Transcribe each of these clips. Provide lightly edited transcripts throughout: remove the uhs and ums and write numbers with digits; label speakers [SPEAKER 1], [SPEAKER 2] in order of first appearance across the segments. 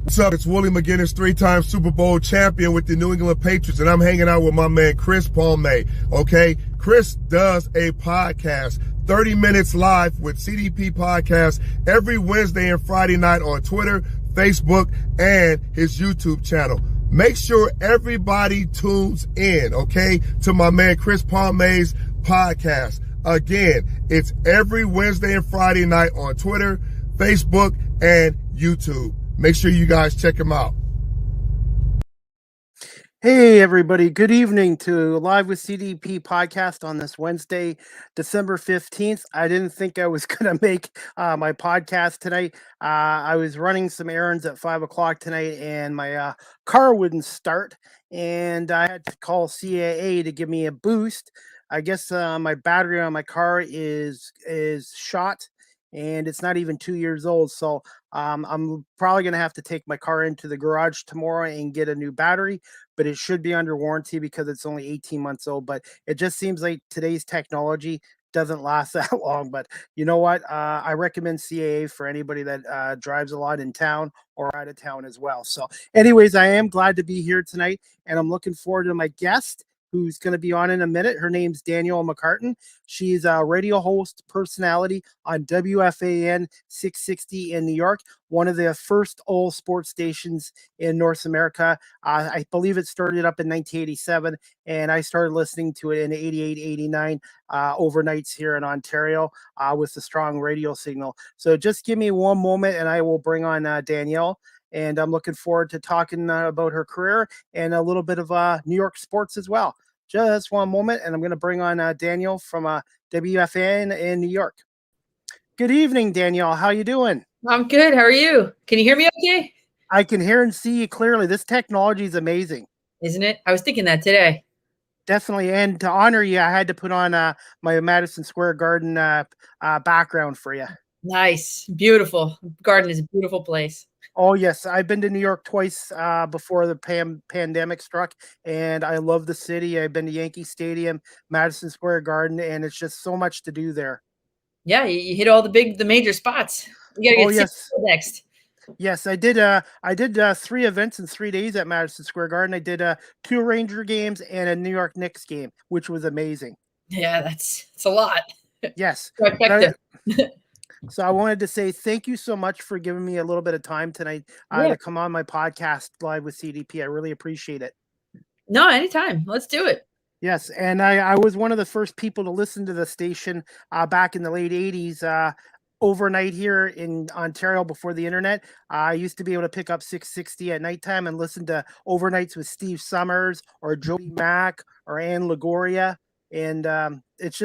[SPEAKER 1] What's up? It's Willie McGinnis, 3-time Super Bowl champion with the New England Patriots, and I'm hanging out with my man Chris Palme. Okay, Chris does a podcast, 30 Minutes Live with CDP Podcast, every Wednesday and Friday night on Twitter, Facebook, and his YouTube channel. Make sure everybody tunes in, okay, to my man Chris Palme's podcast. Again, it's every Wednesday and Friday night on Twitter, Facebook, and YouTube. Make sure you guys check him out.
[SPEAKER 2] Hey, everybody. Good evening to Live with CDP podcast on this Wednesday, December 15th. I didn't think I was going to make my podcast tonight. I was running some errands at 5 o'clock tonight, and my car wouldn't start, and I had to call CAA to give me a boost. I guess my battery on my car is shot, and it's not even 2 years old. So I'm probably going to have to take my car into the garage tomorrow and get a new battery, but it should be under warranty because it's only 18 months old. But it just seems like today's technology doesn't last that long. But you know what? I recommend CAA for anybody that drives a lot in town or out of town as well. So anyways, I am glad to be here tonight, and I'm looking forward to my guest, who's going to be on in a minute. Her name's Danielle McCartan. She's a radio host personality on WFAN 660 in New York, one of the first all sports stations in North America. I believe it started up in 1987, and I started listening to it in 88, 89 overnights here in Ontario with a strong radio signal. So just give me one moment, and I will bring on Danielle. And I'm looking forward to talking about her career and a little bit of New York sports as well. Just one moment, and I'm going to bring on Danielle from WFAN in New York. Good evening, Danielle. How you doing?
[SPEAKER 3] I'm good. How are you? Can you hear me okay?
[SPEAKER 2] I can hear and see you clearly. This technology is amazing.
[SPEAKER 3] Isn't it? I was thinking that today.
[SPEAKER 2] Definitely. And to honor you, I had to put on my Madison Square Garden background for you.
[SPEAKER 3] Nice. Beautiful. Garden is a beautiful place.
[SPEAKER 2] Oh, yes. I've been to New York twice before the pandemic struck, and I love the city. I've been to Yankee Stadium, Madison Square Garden, and it's just so much to do there.
[SPEAKER 3] Yeah, you hit all the major spots. You gotta get next.
[SPEAKER 2] Yes, I did 3 events in 3 days at Madison Square Garden. I did 2 Ranger games and a New York Knicks game, which was amazing.
[SPEAKER 3] Yeah, it's a lot.
[SPEAKER 2] Yes. So I wanted to say thank you so much for giving me a little bit of time tonight to come on my podcast Live with CDP. I really appreciate it.
[SPEAKER 3] No, anytime. Let's do it.
[SPEAKER 2] Yes, and I was one of the first people to listen to the station back in the late 80s overnight here in Ontario before the internet. I used to be able to pick up 660 at nighttime and listen to overnights with Steve Summers or Jody Mack or Ann Lagoria. And it's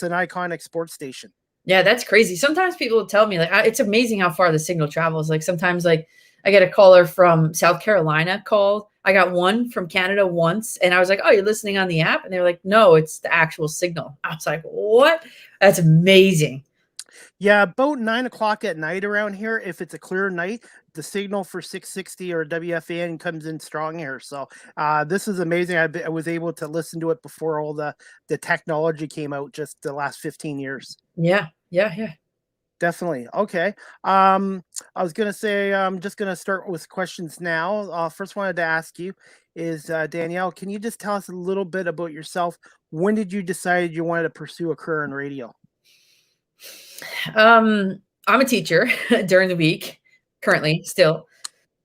[SPEAKER 2] an iconic sports station.
[SPEAKER 3] Yeah, that's crazy. Sometimes people will tell me, like, it's amazing how far the signal travels. Like sometimes, like I get a caller from South Carolina called. I got one from Canada once, and I was like, "Oh, you're listening on the app?" And they're like, "No, it's the actual signal." I was like, "What? That's amazing."
[SPEAKER 2] Yeah, about 9 o'clock at night around here, if it's a clear night, the signal for 660 or WFAN comes in strong here. So this is amazing. I was able to listen to it before all the technology came out just the last 15 years.
[SPEAKER 3] Yeah.
[SPEAKER 2] Definitely. Okay. I was going to say, I'm just going to start with questions now. First wanted to ask you is, Danielle, can you just tell us a little bit about yourself? When did you decide you wanted to pursue a career in radio?
[SPEAKER 3] I'm a teacher during the week, currently still.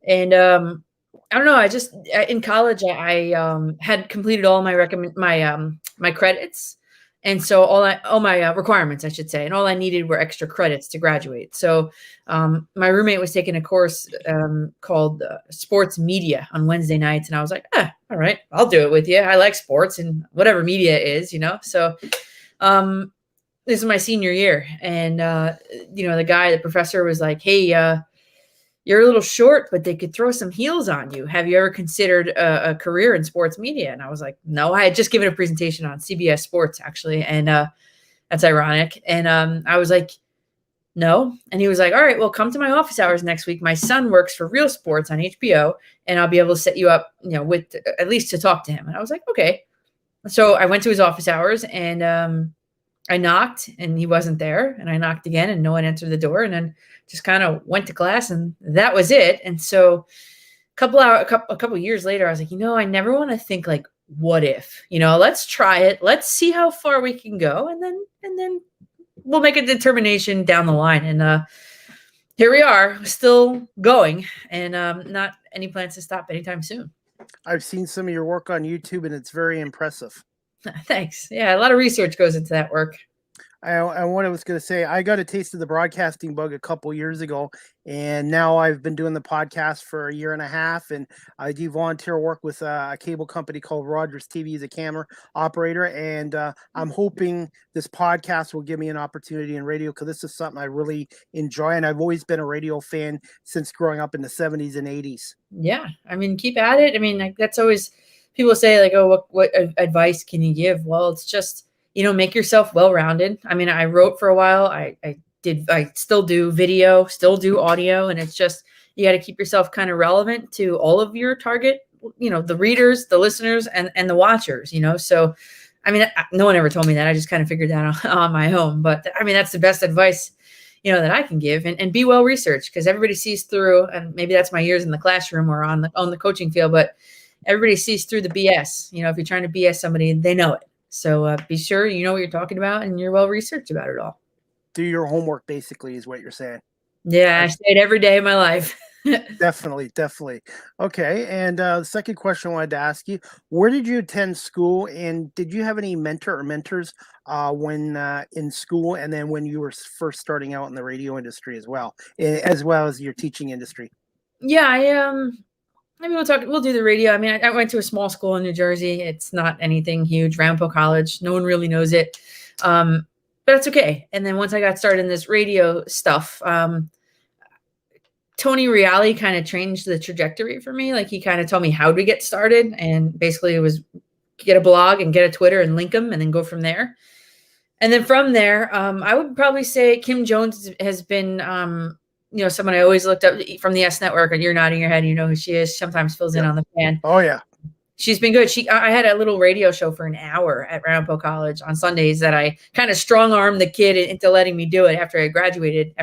[SPEAKER 3] And I don't know. I just in college I had completed all my my credits, and so all my requirements, I should say, and all I needed were extra credits to graduate. So my roommate was taking a course called sports media on Wednesday nights, and I was like, all right, I'll do it with you. I like sports and whatever media is, So this is my senior year, and the professor was like, "Hey, you're a little short, but they could throw some heels on you. Have you ever considered a career in sports media?" And I was like, "No." I had just given a presentation on CBS Sports, actually, and that's ironic. And I was like, "No." And he was like, "All right, well, come to my office hours next week. My son works for Real Sports on HBO, and I'll be able to set you up, with at least to talk to him." And I was like, "Okay." So I went to his office hours, and I knocked and he wasn't there, and I knocked again and no one answered the door, and then just kind of went to class and that was it. And so a couple years later, I was like, I never want to think like, what if, let's try it. Let's see how far we can go. And then we'll make a determination down the line. And here we are, still going, and not any plans to stop anytime soon.
[SPEAKER 2] I've seen some of your work on YouTube, and it's very impressive.
[SPEAKER 3] Thanks. Yeah, a lot of research goes into that work.
[SPEAKER 2] And what I was going to say, I got a taste of the broadcasting bug a couple years ago, and now I've been doing the podcast for a year and a half, and I do volunteer work with a cable company called Rogers TV as a camera operator, and I'm hoping this podcast will give me an opportunity in radio, because this is something I really enjoy, and I've always been a radio fan since growing up in the 70s and 80s.
[SPEAKER 3] Yeah, I mean, keep at it. I mean, like, that's always, people say like, oh, what advice can you give? Well, it's just, make yourself well-rounded. I mean, I wrote for a while. I still do video, still do audio. And it's just, you got to keep yourself kind of relevant to all of your target, the readers, the listeners, and the watchers, So, I mean, no one ever told me that. I just kind of figured that on my own. But I mean, that's the best advice, that I can give, and be well-researched, because everybody sees through, and maybe that's my years in the classroom or on the coaching field, but everybody sees through the BS. If you're trying to BS somebody, they know it. So be sure you know what you're talking about and you're well-researched about it all.
[SPEAKER 2] Do your homework, basically, is what you're saying.
[SPEAKER 3] Yeah, I say it every day of my life.
[SPEAKER 2] Definitely. Okay, and the second question I wanted to ask you, where did you attend school, and did you have any mentor or mentors when in school, and then when you were first starting out in the radio industry as well as your teaching industry?
[SPEAKER 3] Yeah, maybe we'll do the radio. I mean, I went to a small school in New Jersey. It's not anything huge, Ramapo College. No one really knows it. But it's okay. And then once I got started in this radio stuff, Tony Reale kind of changed the trajectory for me. Like, he kind of told me how to get started, and basically it was get a blog and get a Twitter and link them and then go from there. And then from there, I would probably say Kim Jones has been, someone I always looked up from the S Network, and you're nodding your head, you know who she is. Sometimes fills in on the fan.
[SPEAKER 2] Oh yeah.
[SPEAKER 3] She's been good. I had a little radio show for an hour at Ramapo College on Sundays that I kind of strong-armed the kid into letting me do it after I graduated.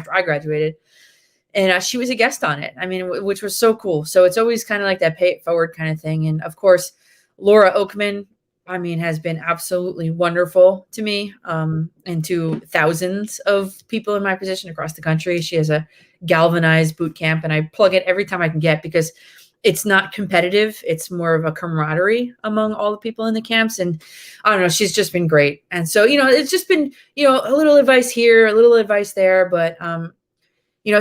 [SPEAKER 3] And she was a guest on it. I mean, which was so cool. So it's always kind of like that pay it forward kind of thing. And of course, Laura Oakman, I mean, has been absolutely wonderful to me, and to thousands of people in my position across the country. She has a galvanized boot camp, and I plug it every time I can get, because it's not competitive. It's more of a camaraderie among all the people in the camps. And I don't know, she's just been great. And so, it's just been, a little advice here, a little advice there. But,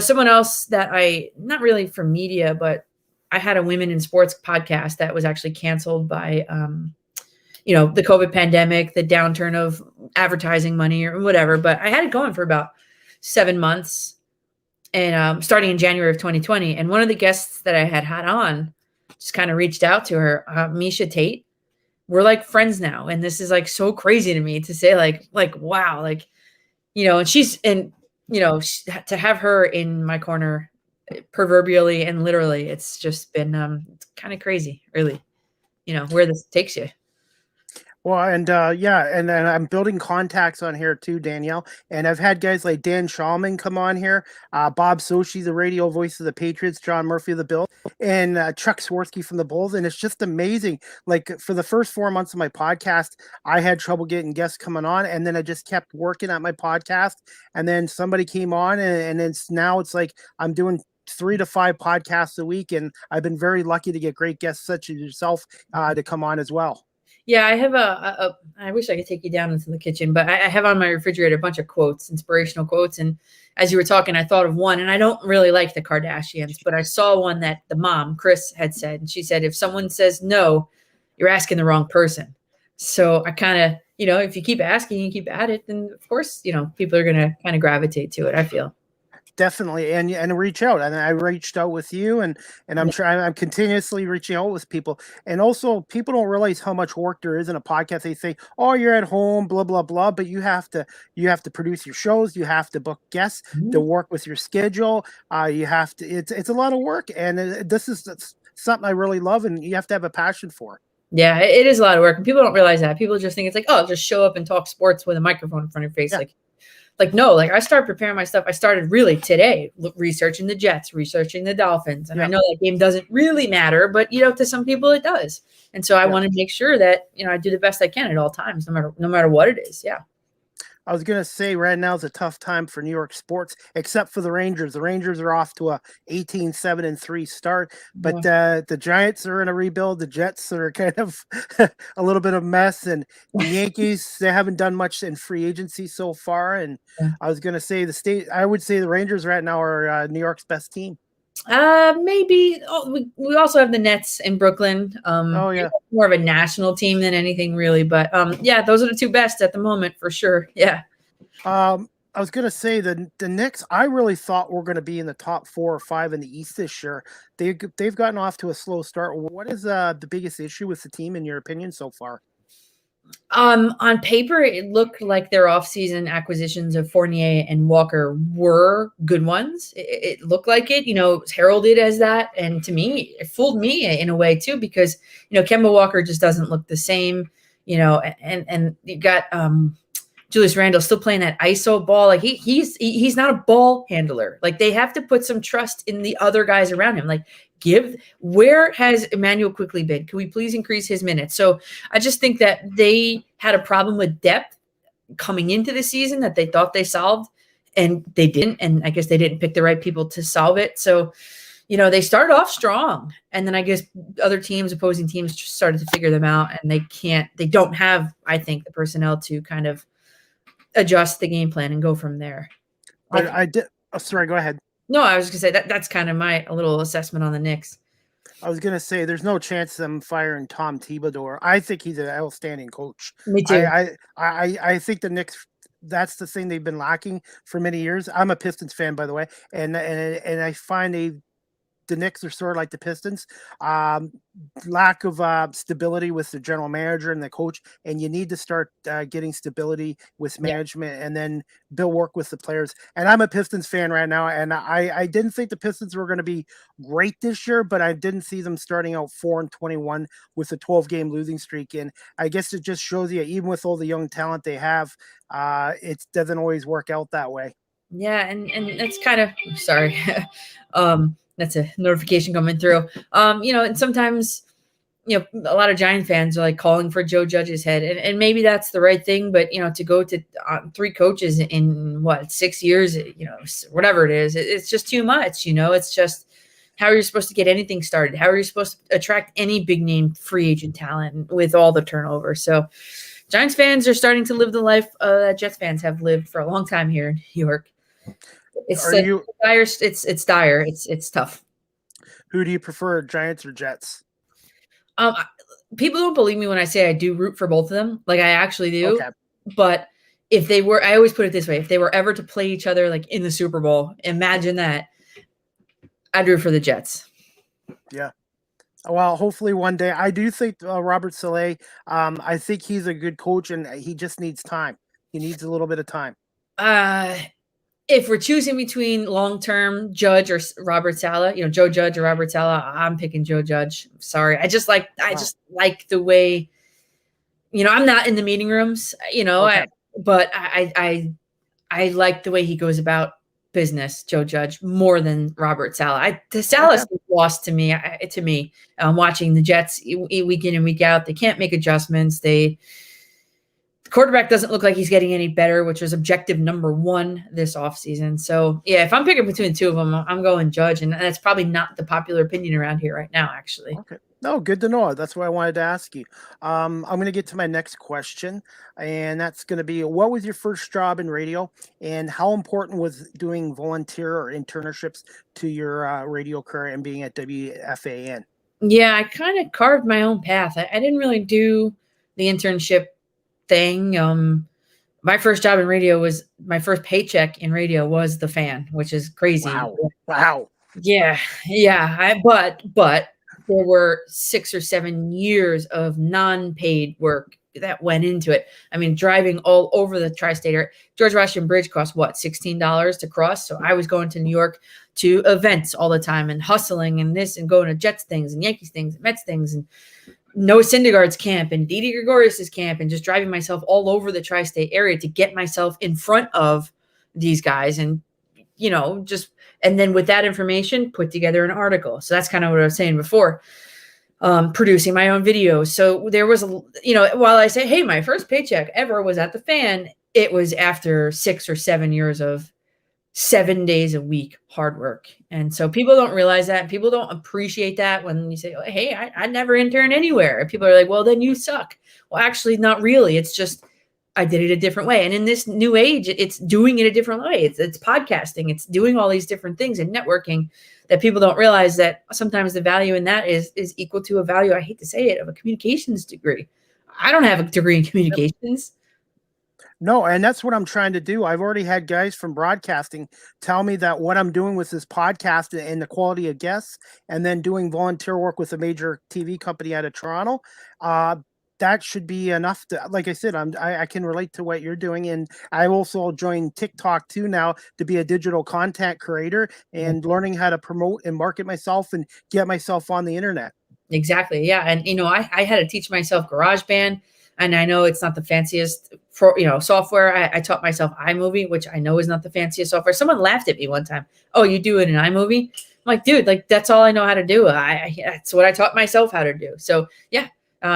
[SPEAKER 3] someone else that not really for media, but I had a women in sports podcast that was actually canceled by, the COVID pandemic, the downturn of advertising money or whatever. But I had it going for about 7 months, and starting in January of 2020. And one of the guests that I had on just kind of reached out to her, Misha Tate. We're like friends now. And this is like so crazy to me to say like, wow, like, and to have her in my corner proverbially and literally, it's just been it's kind of crazy, really, where this takes you.
[SPEAKER 2] Well, and and then I'm building contacts on here too, Danielle. And I've had guys like Dan Shulman come on here, Bob Sochi, the radio voice of the Patriots, John Murphy of the Bills, and Chuck Swirsky from the Bulls. And it's just amazing. Like, for the first 4 months of my podcast, I had trouble getting guests coming on, and then I just kept working at my podcast. And then somebody came on, and now it's like I'm doing 3 to 5 podcasts a week, and I've been very lucky to get great guests such as yourself to come on as well.
[SPEAKER 3] Yeah, I have I wish I could take you down into the kitchen, but I have on my refrigerator a bunch of quotes, inspirational quotes. And as you were talking, I thought of one, and I don't really like the Kardashians, but I saw one that the mom, Chris, had said. And she said, if someone says no, you're asking the wrong person. So I kind of, if you keep asking, you keep at it, then of course, people are going to kind of gravitate to it, I feel.
[SPEAKER 2] Definitely, and reach out. And I reached out with you, and I'm trying. I'm continuously reaching out with people. And also, people don't realize how much work there is in a podcast. They say, "Oh, you're at home, blah blah blah," but you have to produce your shows. You have to book guests to work with your schedule. You have to. It's a lot of work, and this is something I really love, and you have to have a passion for.
[SPEAKER 3] Yeah, it is a lot of work. And people don't realize that. People just think it's like, oh, just show up and talk sports with a microphone in front of your face.
[SPEAKER 2] Yeah.
[SPEAKER 3] Like no, like I started preparing my stuff. I started really today researching the Jets, researching the Dolphins. And I know that game doesn't really matter, but to some people it does. And so I want to make sure that, I do the best I can at all times, no matter what it is. Yeah.
[SPEAKER 2] I was going to say right now is a tough time for New York sports, except for the Rangers. The Rangers are off to a 18-7-3 start, but the Giants are in a rebuild. The Jets are kind of a little bit of a mess, and the Yankees, they haven't done much in free agency so far. And I was going to say I would say the Rangers right now are New York's best team.
[SPEAKER 3] Maybe we also have the Nets in Brooklyn. More of a national team than anything really, but those are the two best at the moment for sure. Yeah.
[SPEAKER 2] I was gonna say the Knicks, I really thought were gonna be in the top 4 or 5 in the East this year. They've gotten off to a slow start. What is the biggest issue with the team in your opinion so far?
[SPEAKER 3] On paper, it looked like their offseason acquisitions of Fournier and Walker were good ones. It looked like it, was heralded as that. And to me, it fooled me in a way too, because, Kemba Walker just doesn't look the same, and you got Julius Randle still playing that ISO ball. Like he's not a ball handler. Like they have to put some trust in the other guys around him. Like where has Emmanuel quickly been? Can we please increase his minutes? So I just think that they had a problem with depth coming into the season that they thought they solved, and they didn't. And I guess they didn't pick the right people to solve it. So, they started off strong, and then I guess opposing teams just started to figure them out, and they don't have, I think, the personnel to kind of adjust the game plan and go from there.
[SPEAKER 2] I did. Oh, sorry, go ahead.
[SPEAKER 3] No, I was going to say that's kind of my little assessment on the Knicks.
[SPEAKER 2] I was going to say there's no chance of them firing Tom Thibodeau. I think he's an outstanding coach.
[SPEAKER 3] Me too.
[SPEAKER 2] I think the Knicks, that's the thing they've been lacking for many years. I'm a Pistons fan, by the way, and I find the Knicks are sort of like the Pistons. Lack of stability with the general manager and the coach, and you need to start getting stability with management and then work with the players. And I'm a Pistons fan right now, and I didn't think the Pistons were going to be great this year, but I didn't see them starting out 4-21 with a 12-game losing streak. And I guess it just shows you, even with all the young talent they have, it doesn't always work out that way.
[SPEAKER 3] Yeah, and that's kind of sorry. That's a notification coming through. And sometimes, a lot of Giant fans are like calling for Joe Judge's head, and maybe that's the right thing. But to go to 3 coaches in 6 years, whatever it is, it's just too much. It's just how are you supposed to get anything started? How are you supposed to attract any big name free agent talent with all the turnover? So, Giants fans are starting to live the life that Jets fans have lived for a long time here in New York. It's dire. It's dire. It's tough.
[SPEAKER 2] Who do you prefer, Giants or Jets?
[SPEAKER 3] People don't believe me when I say I do root for both of them. Like I actually do.
[SPEAKER 2] Okay.
[SPEAKER 3] But if they were, I always put it this way: if they were ever to play each other like in the Super Bowl, imagine that. I'd root for the Jets.
[SPEAKER 2] Yeah. Well, hopefully one day. I do think Robert Saleh. I think he's a good coach, and he just needs time. He needs a little bit of time.
[SPEAKER 3] If we're choosing between long-term Judge or Robert Saleh, Joe Judge or Robert Saleh, I'm picking Joe Judge. Sorry. I just like the way, I'm not in the meeting rooms,
[SPEAKER 2] Okay.
[SPEAKER 3] but I like the way he goes about business, Joe Judge, more than Robert Saleh. Saleh's lost to me. Watching the Jets week in and week out, they can't make adjustments. The quarterback doesn't look like he's getting any better, which was objective number 1 this offseason. So, yeah, if I'm picking between the two of them, I'm going Judge, and that's probably not the popular opinion around here right now, actually.
[SPEAKER 2] Okay. No, good to know. That's what I wanted to ask you. I'm going to get to my next question, and that's going to be, what was your first job in radio, and how important was doing volunteer or internships to your radio career and being at WFAN?
[SPEAKER 3] Yeah, I kind of carved my own path. I didn't really do the internship thing. My first job in radio my first paycheck in radio was the Fan, which is crazy.
[SPEAKER 2] Wow.
[SPEAKER 3] Yeah. But there were 6 or 7 years of non-paid work that went into it. I mean, driving all over the tri-state area. George Washington Bridge cost $16 to cross. So I was going to New York to events all the time and hustling and this and going to Jets things and Yankees things and Mets things and Noah Syndergaard's camp and Didi Gregorius's camp, and just driving myself all over the tri-state area to get myself in front of these guys, and and then with that information, put together an article. So that's kind of what I was saying before. Producing my own videos. So there was, while I say, hey, my first paycheck ever was at the Fan, it was after 6 or 7 years of 7 days a week hard work. And so people don't realize that. People don't appreciate that when you say, oh, hey, I never interned anywhere. People are like, well, then you suck. Well, actually, not really. It's just I did it a different way. And in this new age, it's doing it a different way. It's podcasting. It's doing all these different things and networking that people don't realize that sometimes the value in that is equal to a value, I hate to say it, of a communications degree. I don't have a degree in communications.
[SPEAKER 2] No, and that's what I'm trying to do. I've already had guys from broadcasting tell me that what I'm doing with this podcast and the quality of guests, and then doing volunteer work with a major TV company out of Toronto, that should be enough to, like I said, I can relate to what you're doing. And I also joined TikTok too now to be a digital content creator and learning how to promote and market myself and get myself on the internet.
[SPEAKER 3] Exactly. Yeah. And, I had to teach myself GarageBand, and I know it's not the fanciest software. I taught myself iMovie, which I know is not the fanciest software. Someone laughed at me one time. Oh, you do it in iMovie? I'm like, dude, that's all I know how to do. That's what I taught myself how to do. So yeah.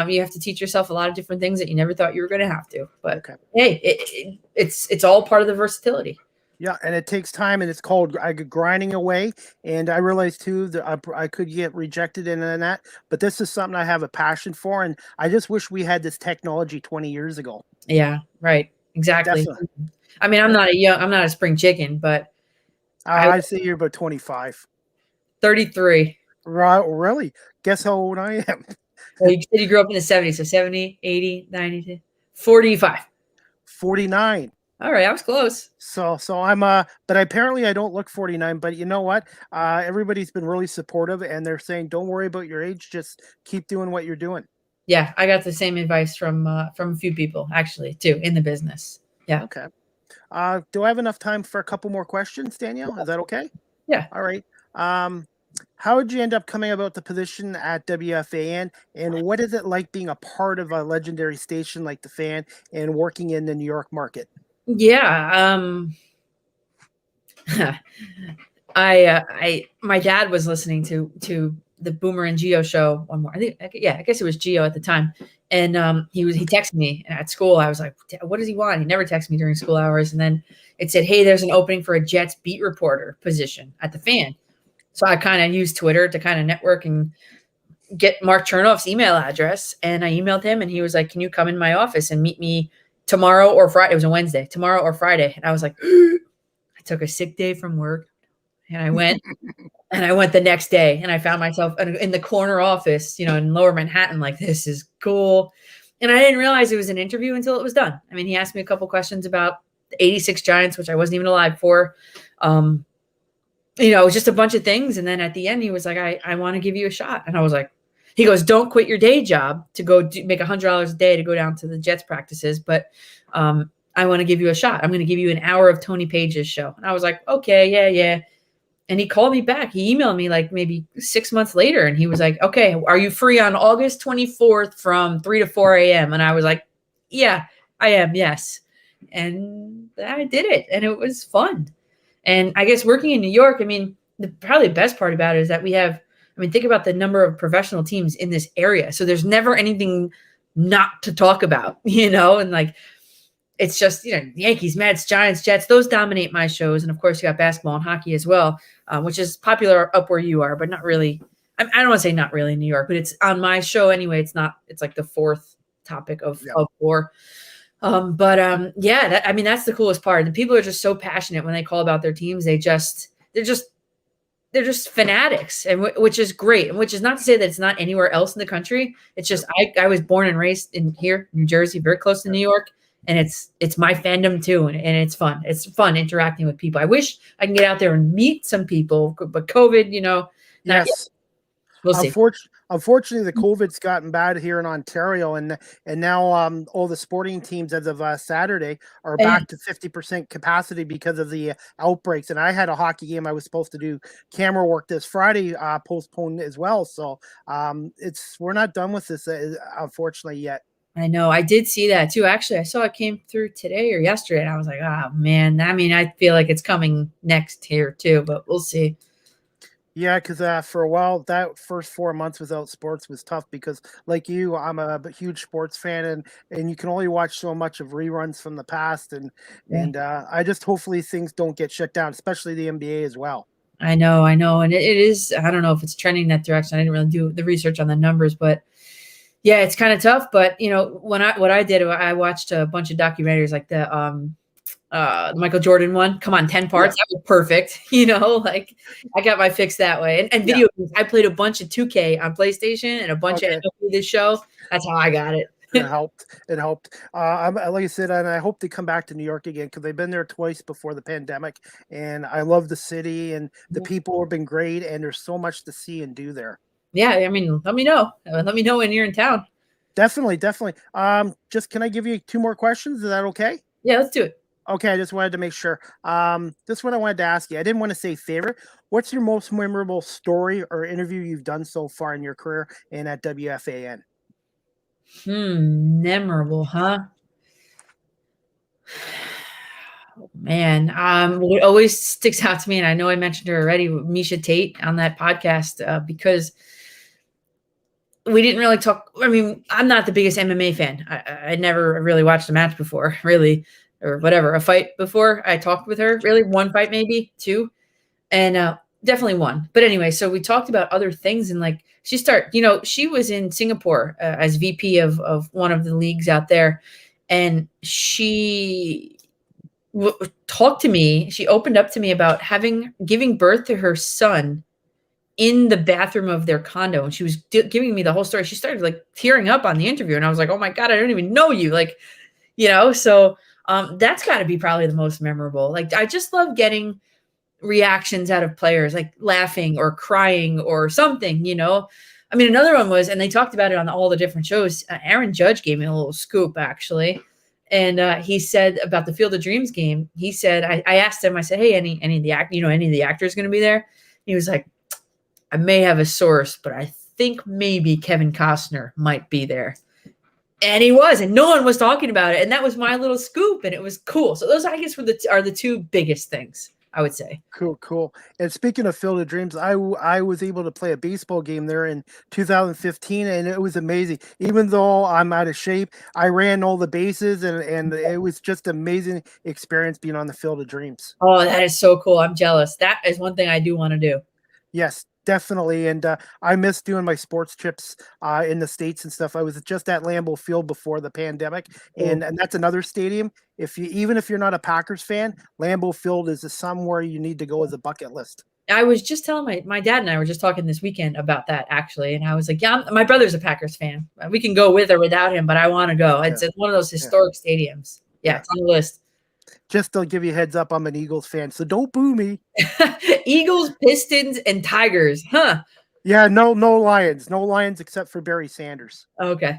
[SPEAKER 3] You have to teach yourself a lot of different things that you never thought you were going to have to. But hey, it's all part of the versatility.
[SPEAKER 2] Yeah, and it takes time, and it's called grinding away. And I realized too that I could get rejected in that, but this is something I have a passion for, and I just wish we had this technology 20 years ago.
[SPEAKER 3] Yeah, right, exactly. Definitely. I mean, I'm not a spring chicken, but
[SPEAKER 2] I say you're about 25,
[SPEAKER 3] 33.
[SPEAKER 2] Right? Really? Guess how old I am.
[SPEAKER 3] Well, you said you grew up in the 70s, so 70, 80, 90, 45.
[SPEAKER 2] 49.
[SPEAKER 3] All right, I was close.
[SPEAKER 2] So I'm but apparently I don't look 49, but you know what? Everybody's been really supportive, and they're saying don't worry about your age, just keep doing what you're doing.
[SPEAKER 3] Yeah, I got the same advice from a few people actually too in the business. Yeah.
[SPEAKER 2] Okay. Do I have enough time for a couple more questions, Danielle? Is that okay?
[SPEAKER 3] Yeah.
[SPEAKER 2] All right. How did you end up coming about the position at WFAN, and what is it like being a part of a legendary station like the Fan and working in the New York market?
[SPEAKER 3] Yeah. My dad was listening to the Boomer and Geo show one more. I guess it was Geo at the time. And he texted me at school. I was like, what does he want? He never texted me during school hours. And then it said, hey, there's an opening for a Jets beat reporter position at the Fan. So I kind of used Twitter to kind of network and get Mark Chernoff's email address. And I emailed him, and he was like, can you come in my office and meet me tomorrow or Friday? It was a Wednesday, tomorrow or Friday. And I was like, I took a sick day from work, and I went. And I went the next day, and I found myself in the corner office, in Lower Manhattan, like, this is cool. And I didn't realize it was an interview until it was done. I mean, he asked me a couple questions about the 86 Giants, which I wasn't even alive for. It was just a bunch of things. And then at the end, he was like, I want to give you a shot. And I was like, he goes, don't quit your day job to go make $100 a day to go down to the Jets practices. But I want to give you a shot. I'm going to give you an hour of Tony Page's show. And I was like, okay, yeah. And he called me back. He emailed me like maybe 6 months later. And he was like, okay, are you free on August 24th from 3 to 4 a.m.? And I was like, yeah, I am. Yes. And I did it. And it was fun. And I guess working in New York, I mean, probably the best part about it is that we have, think about the number of professional teams in this area. So there's never anything not to talk about, and like, it's just, Yankees, Mets, Giants, Jets, those dominate my shows. And of course you got basketball and hockey as well, which is popular up where you are, but not really. I don't want to say not really in New York, but it's on my show anyway. It's like the fourth topic of war. That's the coolest part. The people are just so passionate when they call about their teams. They're just fanatics, and which is great. And which is not to say that it's not anywhere else in the country. It's just, I was born and raised in here, New Jersey, very close to New York. And it's my fandom too. And it's fun. It's fun interacting with people. I wish I can get out there and meet some people, but COVID,
[SPEAKER 2] yes.
[SPEAKER 3] We'll see.
[SPEAKER 2] Unfortunately, the COVID's gotten bad here in Ontario, and now all the sporting teams as of Saturday are back to 50% capacity because of the outbreaks. And I had a hockey game I was supposed to do camera work this Friday postponed as well. So we're not done with this unfortunately yet.
[SPEAKER 3] I know. I did see that too. Actually, I saw it came through today or yesterday, and I was like, oh man. I mean, I feel like it's coming next here too, but we'll see.
[SPEAKER 2] Yeah, because for a while, that first 4 months without sports was tough because, like you, I'm a huge sports fan, and you can only watch so much of reruns from the past, and I just hopefully things don't get shut down, especially the NBA as well.
[SPEAKER 3] I know, and it is. I don't know if it's trending that direction. I didn't really do the research on the numbers, but yeah, it's kind of tough. But what I did, I watched a bunch of documentaries like the Michael Jordan one. Come on, 10 parts. That was perfect. Like I got my fix that way. And video games. I played a bunch of 2K on PlayStation and a bunch of MLB This Show. That's how I got it.
[SPEAKER 2] It helped. Like I said, and I hope they come back to New York again because they've been there twice before the pandemic. And I love the city, and the people have been great, and there's so much to see and do there.
[SPEAKER 3] Yeah, I mean, let me know. Let me know when you're in town.
[SPEAKER 2] Definitely. Just can I give you 2 more questions? Is that okay?
[SPEAKER 3] Yeah, let's do it.
[SPEAKER 2] Okay, I just wanted to make sure. This one I wanted to ask you. I didn't want to say favorite. What's your most memorable story or interview you've done so far in your career and at WFAN?
[SPEAKER 3] Memorable, huh? Man, what always sticks out to me, and I know I mentioned her already, Misha Tate on that podcast, because we didn't really talk. I mean, I'm not the biggest MMA fan. I never really watched a match before, really, or whatever, a fight before. I talked with her, really, 1 fight, maybe 2, and definitely 1. But anyway, so we talked about other things, and like she was in Singapore as VP of one of the leagues out there, and she talked to me. She opened up to me about giving birth to her son in the bathroom of their condo, and she was giving me the whole story. She started like tearing up on the interview, and I was like, "Oh my god, I don't even know you!" Like, so that's got to be probably the most memorable. Like, I just love getting reactions out of players, like laughing or crying or something. I mean, another one was, and they talked about it on all the different shows. Aaron Judge gave me a little scoop actually. And he said about the Field of Dreams game, he said, I asked him, I said, hey, any of the actors going to be there? He was like, I may have a source, but I think maybe Kevin Costner might be there. And he was, and no one was talking about it. And that was my little scoop, and it was cool. So those, I guess, are the 2 biggest things, I would say.
[SPEAKER 2] Cool. And speaking of Field of Dreams, I was able to play a baseball game there in 2015, and it was amazing. Even though I'm out of shape, I ran all the bases, and it was just an amazing experience being on the Field of Dreams.
[SPEAKER 3] Oh, that is so cool. I'm jealous. That is one thing I do want to do.
[SPEAKER 2] Yes, definitely. And I miss doing my sports trips in the States and stuff. I was just at Lambeau Field before the pandemic, and that's another stadium. Even if you're not a Packers fan, Lambeau Field is somewhere you need to go as a bucket list.
[SPEAKER 3] I was just telling my dad and I were just talking this weekend about that actually, and I was like, yeah, my brother's a Packers fan. We can go with or without him, but I want to go. It's one of those historic stadiums. Yeah, it's on the list.
[SPEAKER 2] Just to give you a heads up, I'm an Eagles fan, so don't boo me.
[SPEAKER 3] Eagles, Pistons, and Tigers, huh?
[SPEAKER 2] Yeah, no Lions except for Barry Sanders.
[SPEAKER 3] Okay.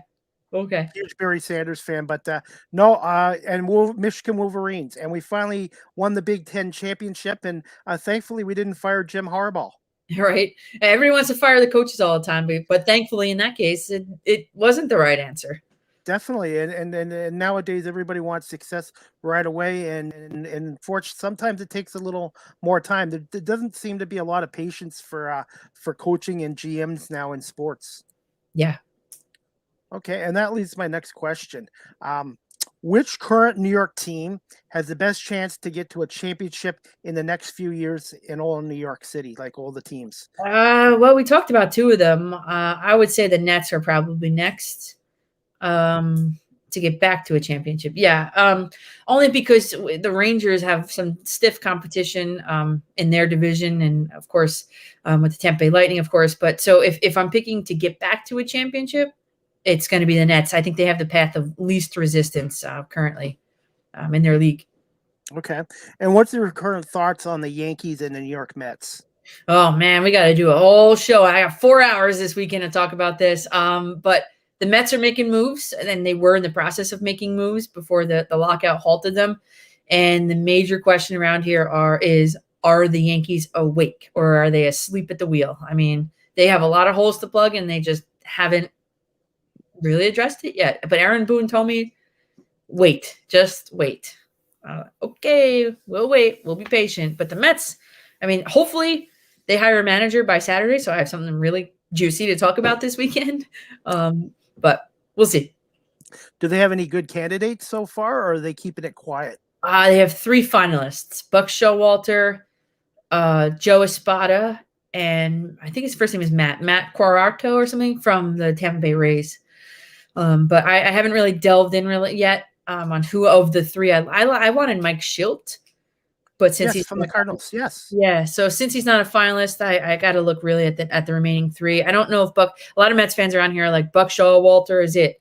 [SPEAKER 2] Huge Barry Sanders fan, but no, and Michigan Wolverines, and we finally won the Big Ten championship, and thankfully we didn't fire Jim Harbaugh.
[SPEAKER 3] Right. Everyone wants to fire the coaches all the time, but thankfully in that case, it wasn't the right answer.
[SPEAKER 2] Definitely, and nowadays everybody wants success right away, and sometimes it takes a little more time. There doesn't seem to be a lot of patience for coaching and GMs now in sports.
[SPEAKER 3] Yeah.
[SPEAKER 2] Okay, and that leads to my next question. Which current New York team has the best chance to get to a championship in the next few years in all New York City, like all the teams?
[SPEAKER 3] Well, we talked about 2 of them. I would say the Nets are probably next. To get back to a championship. Yeah. Only because the Rangers have some stiff competition in their division, and of course with the Tampa Bay Lightning, of course. But so if I'm picking to get back to a championship, it's going to be the Nets. I think they have the path of least resistance currently in their league.
[SPEAKER 2] Okay. And what's your current thoughts on the Yankees and the New York Mets?
[SPEAKER 3] Oh man, we got to do a whole show. I got 4 hours this weekend to talk about this. But the Mets are making moves, and they were in the process of making moves before the lockout halted them. And the major question around here are the Yankees awake, or are they asleep at the wheel? I mean, they have a lot of holes to plug, and they just haven't really addressed it yet. But Aaron Boone told me, wait, just wait. Okay, we'll wait. We'll be patient. But the Mets, I mean, hopefully they hire a manager by Saturday, so I have something really juicy to talk about this weekend. But we'll see.
[SPEAKER 2] Do they have any good candidates so far, or are they keeping it quiet?
[SPEAKER 3] They have 3 finalists: Buck Showalter, Joe Espada, and I think his first name is Matt Quarato or something from the Tampa Bay Rays. But I haven't really delved in really yet on who of the 3. I wanted Mike Schilt, but since he's
[SPEAKER 2] from the Cardinals, yes.
[SPEAKER 3] Yeah, so since he's not a finalist, I got to look really at the remaining 3. I don't know if Buck. A lot of Mets fans around here are like, Buck Showalter is it.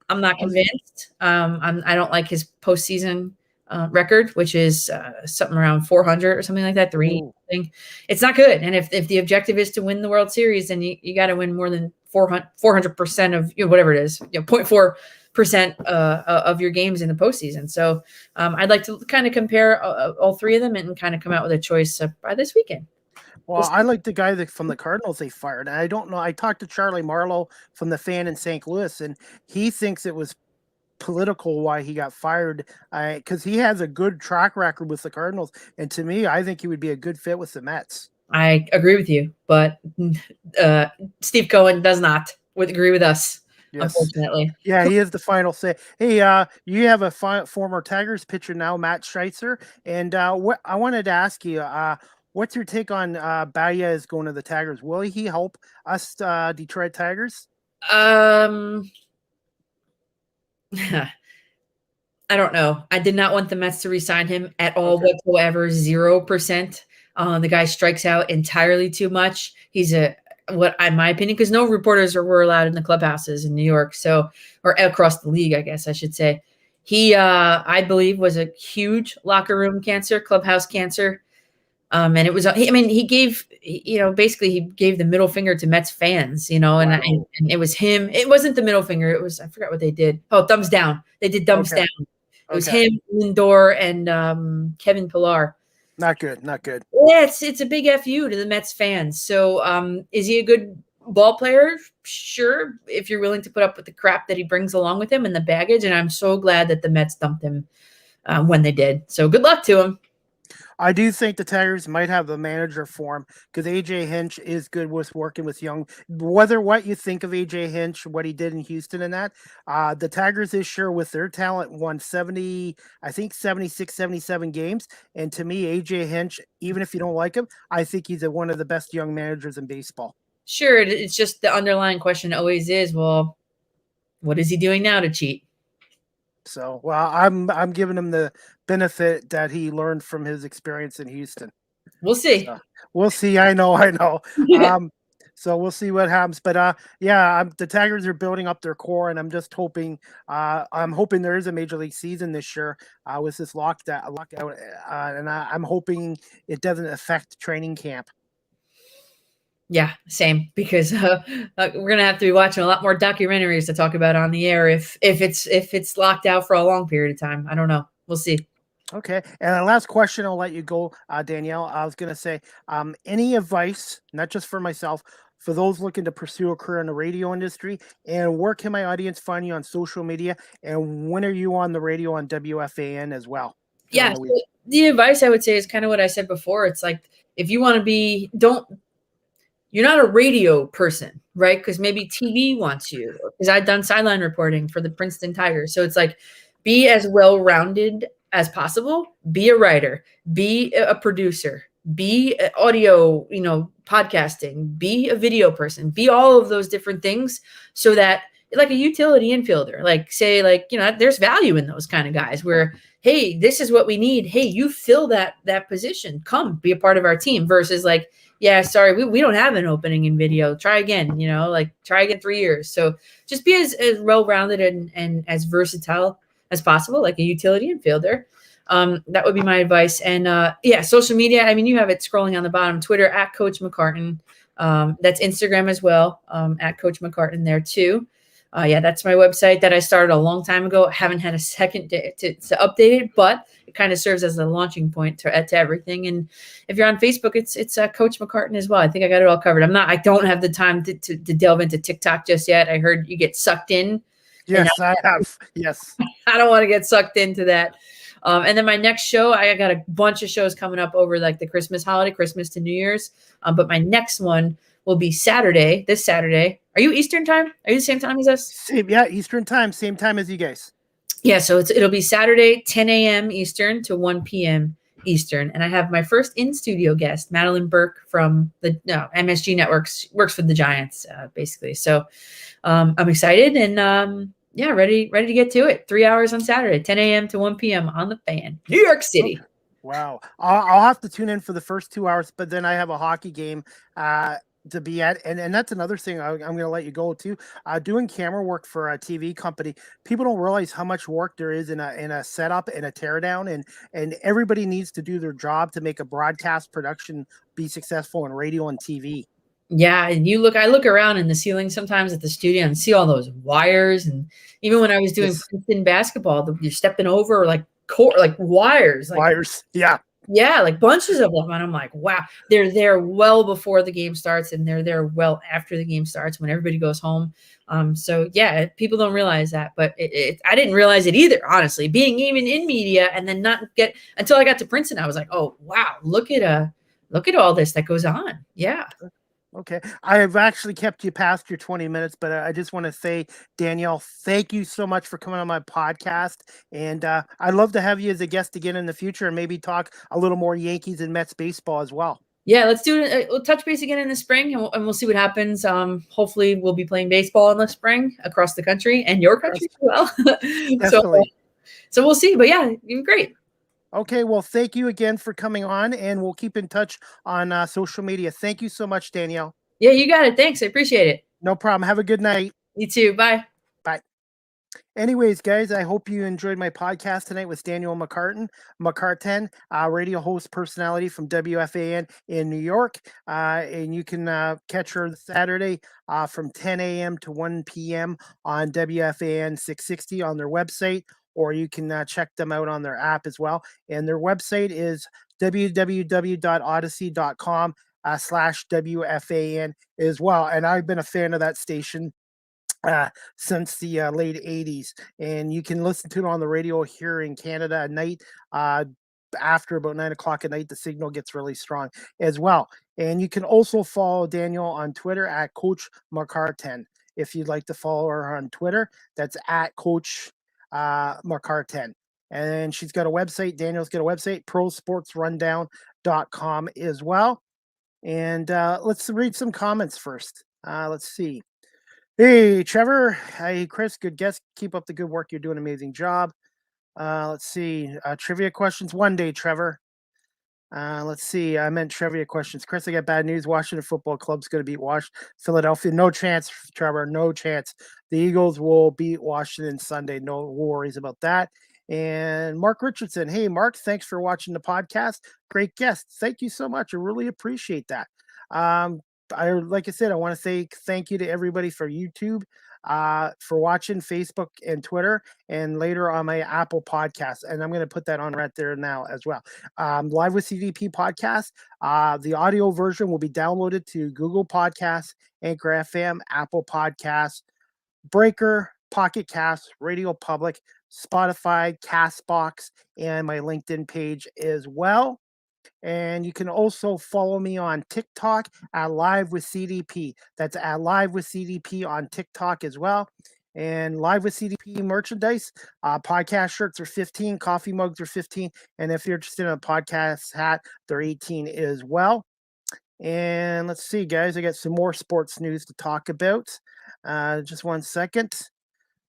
[SPEAKER 3] I'm not convinced. I don't like his postseason record, which is something around 400 or something like that. 3 thing. It's not good. And if the objective is to win the World Series, then you got to win more than 400% of whatever it is, 0.4% of your games in the postseason. So I'd like to kind of compare all 3 of them and kind of come out with a choice by this weekend.
[SPEAKER 2] Well, I like the guy from the Cardinals they fired. And I don't know. I talked to Charlie Marlowe from the Fan in St. Louis, and he thinks it was political why he got fired, because he has a good track record with the Cardinals. And to me, I think he would be a good fit with the Mets.
[SPEAKER 3] I agree with you, but Steve Cohen does not agree with us. Yes. Unfortunately.
[SPEAKER 2] Yeah, he is the final say. Hey, you have a former Tigers pitcher now, Matt Schweitzer, and what I wanted to ask you, what's your take on Baez going to the Tigers? Will he help us Detroit Tigers?
[SPEAKER 3] I don't know. I did not want the Mets to re-sign him at all whatsoever. 0%. The guy strikes out entirely too much. He's in my opinion, because no reporters were allowed in the clubhouses in New York, or across the league, I guess I should say. He, I believe, was a huge locker room cancer, clubhouse cancer. And it was, he gave, basically he gave the middle finger to Mets fans, and it was him. It wasn't the middle finger. It was, I forgot what they did. Oh, thumbs down. They did thumbs down. It was him, Lindor, and Kevin Pillar.
[SPEAKER 2] Not good.
[SPEAKER 3] Yeah, it's a big FU to the Mets fans. So is he a good ball player? Sure, if you're willing to put up with the crap that he brings along with him and the baggage. And I'm so glad that the Mets dumped him when they did. So good luck to him.
[SPEAKER 2] I do think the Tigers might have a manager for him, because AJ Hinch is good with working with young. Whether what you think of AJ Hinch, what he did in Houston and that, the Tigers this year with their talent won 76, 77 games. And to me, AJ Hinch, even if you don't like him, I think he's one of the best young managers in baseball.
[SPEAKER 3] Sure. It's just the underlying question always is, well, what is he doing now to cheat?
[SPEAKER 2] So, well, I'm giving him the benefit that he learned from his experience in Houston.
[SPEAKER 3] We'll see.
[SPEAKER 2] So, we'll see. I know. So we'll see what happens. But the Tigers are building up their core, and I'm just hoping. I'm hoping there is a major league season this year with this lockout, and I'm hoping it doesn't affect training camp.
[SPEAKER 3] Yeah, same, because we're gonna have to be watching a lot more documentaries to talk about on the air if it's locked out for a long period of time. I don't know. We'll see.
[SPEAKER 2] Okay, and the last question, I'll let you go, Danielle. I was gonna say, any advice, not just for myself, for those looking to pursue a career in the radio industry, and where can my audience find you on social media, and when are you on the radio on WFAN as well?
[SPEAKER 3] Yeah, so the advice I would say is kind of what I said before. It's like, if you want to be, you're not a radio person, right? Because maybe TV wants you. Because I've done sideline reporting for the Princeton Tigers. So it's like, be as well-rounded as possible. Be a writer. Be a producer. Be audio, podcasting. Be a video person. Be all of those different things, so that, like a utility infielder, there's value in those kind of guys where, hey, this is what we need. Hey, you fill that position. Come be a part of our team. Versus like, yeah, sorry, we don't have an opening in video. Try again, try again 3 years. So just be as well-rounded and as versatile as possible, like a utility infielder. That would be my advice. And yeah, social media. I mean, you have it scrolling on the bottom. Twitter at Coach McCartan. That's Instagram as well, at Coach McCartan there too. Yeah, that's my website that I started a long time ago. I haven't had a second to update it, but it kind of serves as a launching point to everything. And if you're on Facebook, it's Coach McCartan as well. I think I got it all covered. I don't have the time to delve into TikTok just yet. I heard you get sucked in.
[SPEAKER 2] Yes, I have. Yes.
[SPEAKER 3] I don't want to get sucked into that. And then my next show, I got a bunch of shows coming up over like the Christmas holiday, Christmas to New Year's. But my next one will be this Saturday. Are you Eastern time? Are you the same time as us?
[SPEAKER 2] Same, yeah, Eastern time, same time as you guys.
[SPEAKER 3] Yeah, so it'll be Saturday, 10 a.m. Eastern to 1 p.m. Eastern. And I have my first in-studio guest, Madeline Burke from the MSG Networks, works for the Giants, basically. So I'm excited and yeah, ready to get to it. 3 hours on Saturday, 10 a.m. to 1 p.m. on the Fan, New York City.
[SPEAKER 2] Okay. Wow. I'll have to tune in for the first 2 hours, but then I have a hockey game to be at. And that's another thing I'm going to let you go to. Doing camera work for a TV company, people don't realize how much work there is in a setup and a teardown. And everybody needs to do their job to make a broadcast production be successful in radio and TV.
[SPEAKER 3] Yeah, and I look around in the ceiling sometimes at the studio and see all those wires. And even when I was doing Princeton basketball, you're stepping over like wires.
[SPEAKER 2] Wires, yeah.
[SPEAKER 3] Yeah, like bunches of them. And I'm like, wow, they're there well before the game starts and they're there well after the game starts when everybody goes home. So yeah, people don't realize that, but I didn't realize it either, honestly, being even in media and then not get until I got to Princeton. I was like, oh, wow, look at all this that goes on. Yeah.
[SPEAKER 2] Okay. I've actually kept you past your 20 minutes, but I just want to say, Danielle, thank you so much for coming on my podcast. And I'd love to have you as a guest again in the future and maybe talk a little more Yankees and Mets baseball as well.
[SPEAKER 3] Yeah, let's do it. We'll touch base again in the spring and we'll see what happens. Hopefully we'll be playing baseball in the spring across the country and your country as well. So we'll see. But yeah, you're great.
[SPEAKER 2] Okay, well, thank you again for coming on, and we'll keep in touch on social media. Thank you so much, Danielle.
[SPEAKER 3] Yeah, you got it. Thanks. I appreciate it.
[SPEAKER 2] No problem. Have a good night.
[SPEAKER 3] You too. Bye.
[SPEAKER 2] Bye. Anyways, guys, I hope you enjoyed my podcast tonight with Danielle McCartan, radio host personality from WFAN in New York. And you can catch her Saturday from 10 a.m. to 1 p.m. on WFAN 660 on their website, or you can check them out on their app as well. And their website is www.odyssey.com/WFAN as well. And I've been a fan of that station since the late 80s. And you can listen to it on the radio here in Canada at night. After about 9 o'clock at night, the signal gets really strong as well. And you can also follow Danielle on Twitter at Coach McCartan. If you'd like to follow her on Twitter, that's at Coach McCartan. And she's got a website. Danielle's got a website, prosportsrundown.com as well. And let's read some comments first. Let's see. Hey, Trevor. Hey, Chris. Good guest. Keep up the good work. You're doing an amazing job. Let's see. Trivia questions. One day, Trevor. Let's see. I meant trivia questions. Chris, I got bad news. Washington Football Club's going to beat Philadelphia. No chance, Trevor. No chance. The Eagles will beat Washington Sunday. No worries about that. And Mark Richardson. Hey, Mark, thanks for watching the podcast. Great guest. Thank you so much. I really appreciate that. Like I said, I want to say thank you to everybody for YouTube, for watching, Facebook and Twitter, and later on my Apple podcast. And I'm going to put that on right there now as well. Live with CDP podcast. The audio version will be downloaded to Google Podcasts, Anchor FM, Apple Podcasts, Breaker, Pocket Cast, Radio Public, Spotify, Castbox, and my LinkedIn page as well. And you can also follow me on TikTok at Live with CDP. That's at Live with CDP on TikTok as well. And Live with CDP merchandise, podcast shirts are 15, coffee mugs are 15. And if you're interested in a podcast hat, they're 18 as well. And let's see, guys, I got some more sports news to talk about. Just one second.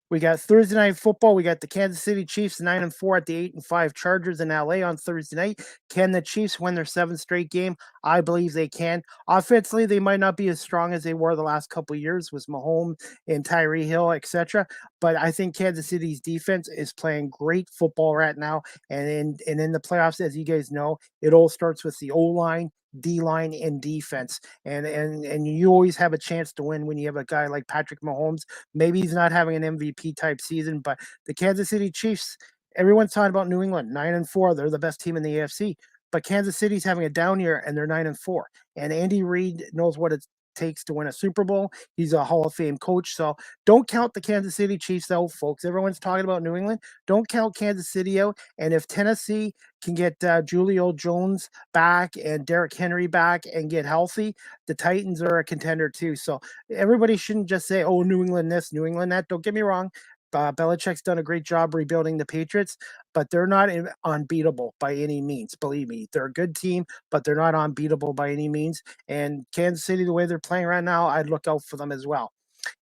[SPEAKER 2] We got Thursday night football. We got the Kansas City Chiefs 9-4 at the 8-5 Chargers in LA on Thursday night. Can the Chiefs win their 7th straight game? I believe they can. Offensively, they might not be as strong as they were the last couple of years with Mahomes and Tyree Hill, etc. but I think Kansas City's defense is playing great football right now. And in the playoffs, as you guys know, it all starts with the O-line, D-line, and defense. And you always have a chance to win when you have a guy like Patrick Mahomes. Maybe he's not having an MVP type season, but the Kansas City Chiefs, everyone's talking about New England, 9-4. They're the best team in the AFC. But Kansas City's having a down year and they're 9-4. And Andy Reid knows what it takes to win a Super Bowl. He's a Hall of Fame coach. So don't count the Kansas City Chiefs out, folks. Everyone's talking about New England. Don't count Kansas City out. And if Tennessee can get Julio Jones back and Derrick Henry back and get healthy, the Titans are a contender too. So everybody shouldn't just say, oh, New England this, New England that. Don't get me wrong. Belichick's done a great job rebuilding the Patriots, but they're not unbeatable by any means. Believe me, they're a good team, but they're not unbeatable by any means. And Kansas City, the way they're playing right now, I'd look out for them as well.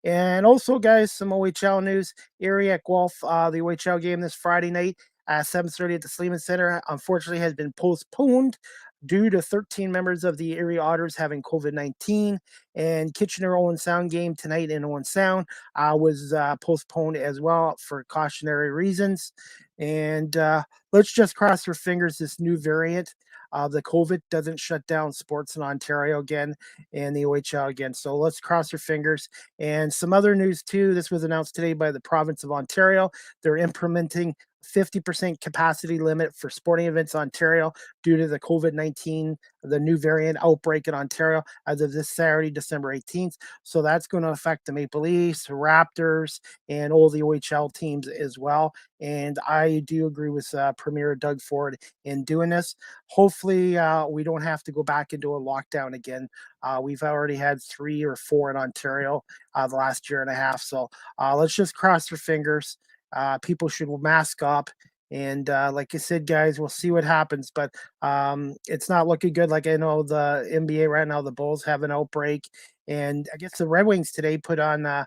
[SPEAKER 2] And also, guys, some OHL news. Erie at Guelph, the OHL game this Friday night at 7:30 at the Sleeman Center, unfortunately has been postponed due to 13 members of the Erie Otters having COVID-19. And Kitchener Owen Sound game tonight in Owen Sound was postponed as well for cautionary reasons. And let's just cross our fingers this new variant of the COVID doesn't shut down sports in Ontario again and the OHL again. So let's cross our fingers. And some other news too. This was announced today by the province of Ontario. They're implementing 50% capacity limit for sporting events in Ontario due to the COVID-19, the new variant outbreak in Ontario as of this Saturday, December 18th. So that's going to affect the Maple Leafs, Raptors, and all the OHL teams as well. And I do agree with Premier Doug Ford in doing this. Hopefully, we don't have to go back into a lockdown again. We've already had 3 or 4 in Ontario the last year and a half. So let's just cross our fingers. People should mask up. And like I said, guys, we'll see what happens. But it's not looking good. Like I know the NBA right now, the Bulls have an outbreak. And I guess the Red Wings today put on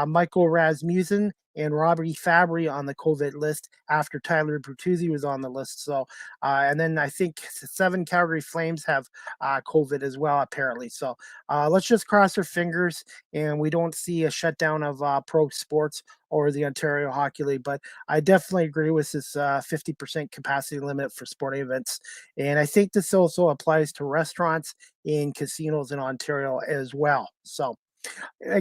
[SPEAKER 2] Michael Rasmussen and Robbie Fabry on the COVID list after Tyler Bertuzzi was on the list. So, and then I think 7 Calgary Flames have COVID as well, apparently. So let's just cross our fingers and we don't see a shutdown of pro sports or the Ontario Hockey League. But I definitely agree with this 50% capacity limit for sporting events. And I think this also applies to restaurants and casinos in Ontario as well. So,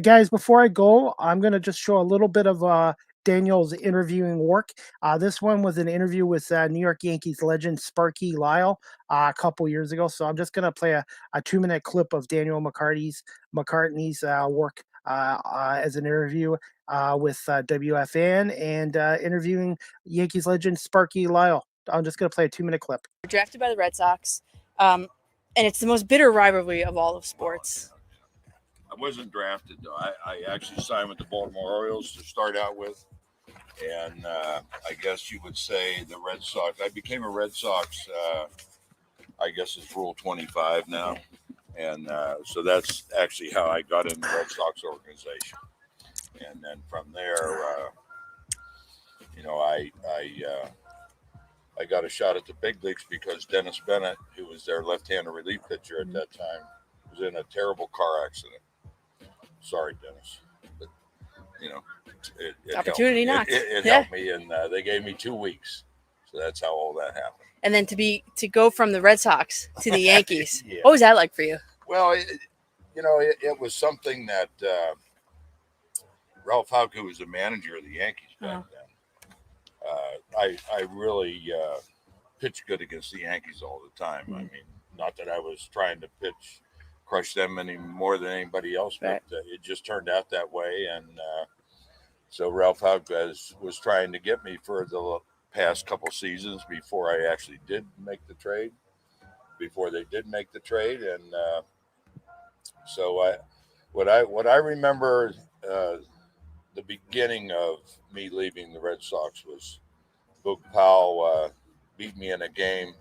[SPEAKER 2] guys, before I go, I'm going to just show a little bit of Daniel's interviewing work. This one was an interview with New York Yankees legend Sparky Lyle a couple years ago. So I'm just going to play a 2-minute clip of Danielle McCartan's work as an interview with WFAN and interviewing Yankees legend Sparky Lyle. I'm just going to play a 2-minute clip.
[SPEAKER 4] Drafted by the Red Sox, and it's the most bitter rivalry of all of sports.
[SPEAKER 5] I wasn't drafted, though. I actually signed with the Baltimore Orioles to start out with. And I guess you would say the Red Sox. I became a Red Sox, I guess it's Rule 25 now. And so that's actually how I got in the Red Sox organization. And then from there, I got a shot at the big leagues because Dennis Bennett, who was their left-handed relief pitcher at that time, was in a terrible car accident. Sorry, Dennis, but it
[SPEAKER 4] Opportunity
[SPEAKER 5] helped.
[SPEAKER 4] knocked.
[SPEAKER 5] It helped me, and they gave me 2 weeks, so that's how all that happened.
[SPEAKER 4] And then to go from the Red Sox to the Yankees,
[SPEAKER 5] Yeah.
[SPEAKER 4] What was that like for you?
[SPEAKER 5] Well, it was something that Ralph Houck, who was the manager of the Yankees back then, I really pitched good against the Yankees all the time. I mean, not that I was trying to crush them any more than anybody else, but it just turned out that way. And so Ralph Houck was trying to get me for the past couple seasons before I actually did make the trade, before they did make the trade. And so what I remember the beginning of me leaving the Red Sox was Boog Powell beat me in a game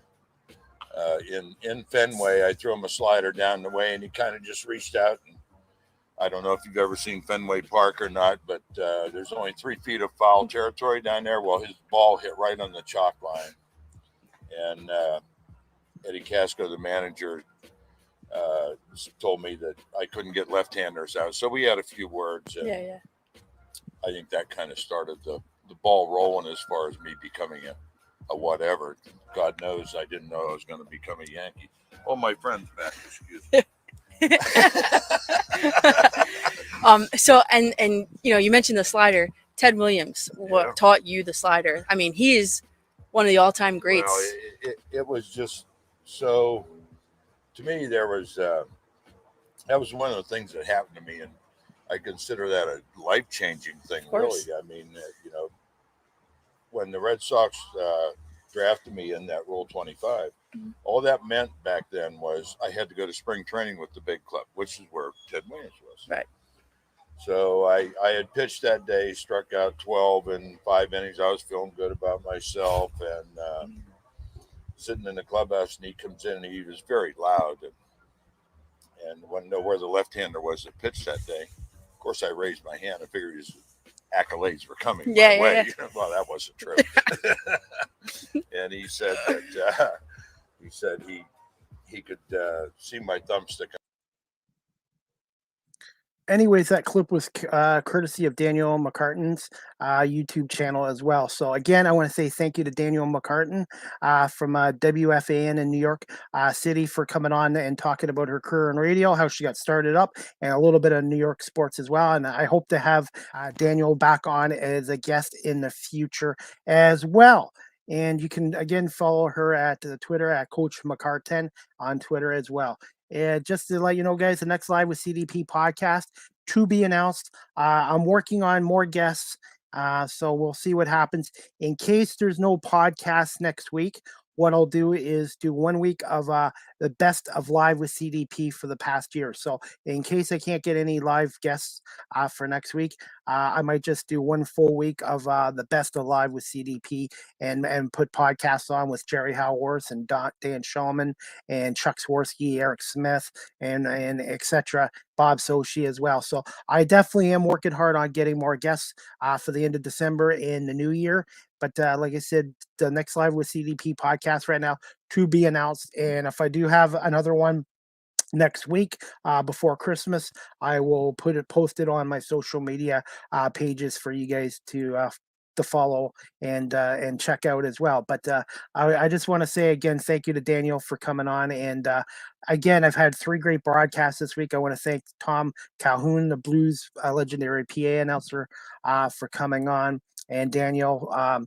[SPEAKER 5] in Fenway. I threw him a slider down the way, and he kind of just reached out. And I don't know if you've ever seen Fenway Park or not, but there's only 3 feet of foul territory down there. Well, his ball hit right on the chalk line. And Eddie Casco, the manager, told me that I couldn't get left-handers out. So we had a few words. And I think that kind of started the ball rolling as far as me becoming a whatever. God knows I didn't know I was going to become a Yankee. Oh, my friend's back. Excuse me.
[SPEAKER 4] So and you mentioned the slider. Ted Williams taught you the slider. I mean, he is one of the all-time greats.
[SPEAKER 5] Well, it was just so. To me, there was that was one of the things that happened to me, and I consider that a life-changing thing. Really, I mean, when the Red Sox drafted me in that Rule 25, all that meant back then was I had to go to spring training with the big club, which is where Ted Williams was.
[SPEAKER 4] Right.
[SPEAKER 5] So I had pitched that day, struck out 12 in 5 innings. I was feeling good about myself, and sitting in the clubhouse, and he comes in, and he was very loud, and wanted to know where the left-hander was that pitched that day. Of course, I raised my hand. I figured his accolades were coming my way.
[SPEAKER 4] Yeah.
[SPEAKER 5] Well, that wasn't true. And he said that he could see my thumbstick.
[SPEAKER 2] Anyways, that clip was courtesy of Danielle McCartan's YouTube channel as well. So again, I want to say thank you to Danielle McCartan from WFAN in New York City for coming on and talking about her career in radio, how she got started up, and a little bit of New York sports as well. And I hope to have Danielle back on as a guest in the future as well. And you can, again, follow her at Twitter at Coach McCartan on Twitter as well. And just to let you know, guys, the next Live with CDP podcast to be announced. I'm working on more guests, so we'll see what happens. In case there's no podcast next week, what I'll do is do 1 week of the best of Live with CDP for the past year. So in case I can't get any live guests for next week, I might just do 1 full week of the best of Live with CDP and put podcasts on with Jerry Howarth and Dan Shulman and Chuck Swirsky, Eric Smith, and etc. Bob Sochi as well. So I definitely am working hard on getting more guests for the end of December and the new year. But like I said, the next Live with CDP podcast right now to be announced. And if I do have another one next week before Christmas, I will post it on my social media pages for you guys to follow and check out as well. But I just want to say again, thank you to Danielle for coming on. And again, I've had 3 great broadcasts this week. I want to thank Tom Calhoun, the Blues legendary PA announcer, for coming on, and Danielle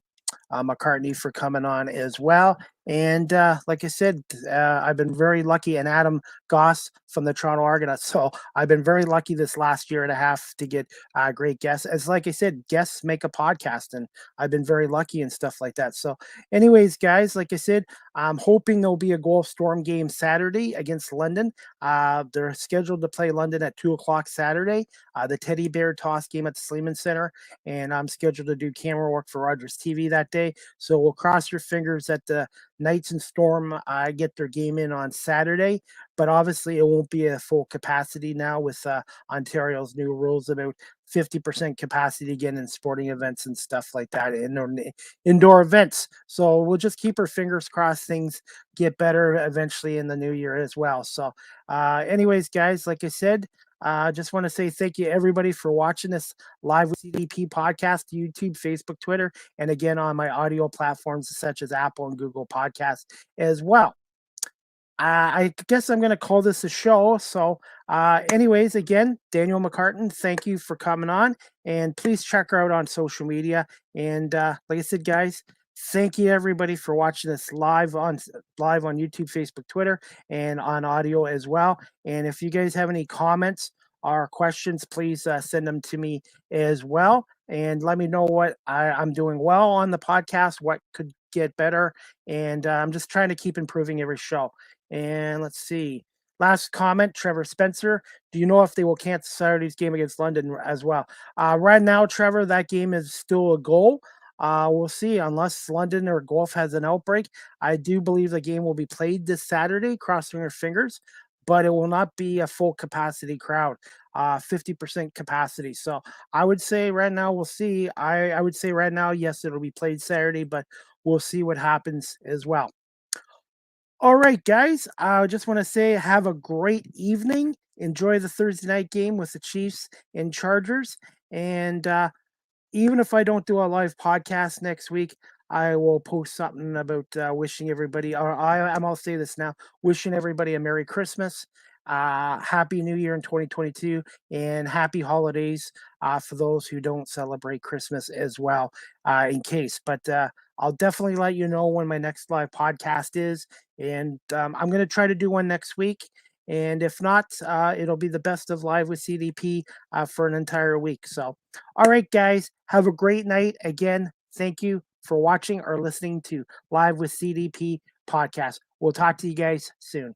[SPEAKER 2] McCartney for coming on as well. And like I said, I've been very lucky, and Adam Goss from the Toronto Argonauts. So I've been very lucky this last year and a half to get great guests. As like I said, guests make a podcast, and I've been very lucky and stuff like that. So anyways, guys, like I said, I'm hoping there'll be a Gulf Storm game Saturday against London. They're scheduled to play London at 2:00 Saturday. The Teddy Bear Toss game at the Sleeman Center, and I'm scheduled to do camera work for Rogers TV that day. So we'll cross your fingers that the Knights and Storm get their game in on Saturday, but obviously it won't be a full capacity now with Ontario's new rules about 50% capacity again in sporting events and stuff like that, indoor events. So we'll just keep our fingers crossed things get better eventually in the new year as well. So anyways, guys, like I said, I just want to say thank you everybody for watching this Live with CDP podcast, YouTube, Facebook, Twitter, and again on my audio platforms such as Apple and Google Podcasts as well. I guess I'm going to call this a show. So anyways, again, Danielle McCartan, thank you for coming on, and please check her out on social media. And like I said, guys, thank you everybody for watching this live on YouTube, Facebook, Twitter, and on audio as well. And if you guys have any comments or questions, please send them to me as well, and let me know what I'm doing well on the podcast, what could get better, and I'm just trying to keep improving every show. And let's see. Last comment, Trevor Spencer. Do you know if they will cancel Saturday's game against London as well? Right now, Trevor, that game is still a goal. We'll see. Unless London or Guelph has an outbreak, I do believe the game will be played this Saturday, crossing our fingers, but it will not be a full capacity crowd, 50% capacity. So I would say right now, we'll see. I would say right now, yes, it'll be played Saturday, but we'll see what happens as well. All right, guys, I just want to say have a great evening. Enjoy the Thursday night game with the Chiefs and Chargers. And even if I don't do a live podcast next week, I will post something about wishing everybody, or I'll say this now, wishing everybody a Merry Christmas, Happy New Year in 2022, and Happy Holidays for those who don't celebrate Christmas as well, in case. But I'll definitely let you know when my next live podcast is, and I'm going to try to do one next week. And if not, it'll be the best of Live with CDP for an entire week. So, all right, guys, have a great night. Again, thank you for watching or listening to Live with CDP podcast. We'll talk to you guys soon.